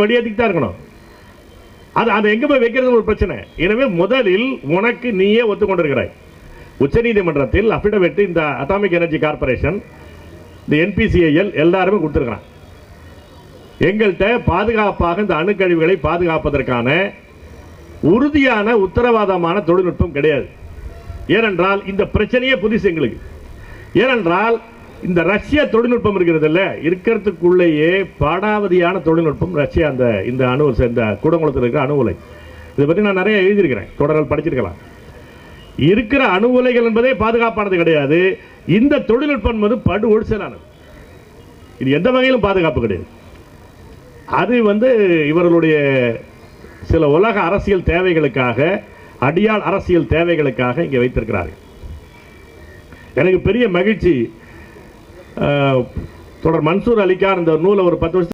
வெளியேற்றிட்டு தான் இருக்கணும். அது எங்க போய் வைக்கிறது ஒரு பிரச்சனை. எனவே முதலில் உனக்கு நீயே ஒத்துக்கொண்டிருக்கிறாய். உச்சநீதிமன்றத்தில் அபிடவிட் இந்த அட்டாமிக் எனர்ஜி கார்பரேஷன், இந்த என்பிசிஐஎல் எல்லாருமே கொடுத்துருக்கிறான். எங்கள்கிட்ட பாதுகாப்பாக இந்த அணுக்கழிவுகளை பாதுகாப்பதற்கான உறுதியான உத்தரவாதமான தொழில்நுட்பம் கிடையாது. ஏனென்றால் இந்த பிரச்சனையே புதுசு எங்களுக்கு. ஏனென்றால் இந்த ரஷ்ய தொழில்நுட்பம் இருக்கிறது இல்ல, இருக்கிறதுக்குள்ளேயே பாடாவதியான தொழில்நுட்பம் ரஷ்யா. இந்த அணு இந்த கூடங்குளத்தில் இருக்கிற அணு உலை, இதை பற்றி நான் நிறைய எழுதியிருக்கிறேன், தொடர்கள் படிச்சிருக்கலாம். இருக்கிற அணு உலைகள் என்பதே பாதுகாப்பானது கிடையாது. இந்த தொழில்நுட்பம் என்பது படு ஒழிச்சலானது. இது எந்த வகையிலும் பாதுகாப்பு கிடையாது. அது இவர்களுடைய சில உலக அரசியல் தேவைகளுக்காக, அடியாள் அரசியல் தேவைகளுக்காக இங்கே வைத்திருக்கிறார்கள். எனக்கு பெரிய மகிழ்ச்சி, தொடர் மன்சூர் அலிகான் இந்த நூலை ஒரு 10 வருஷம்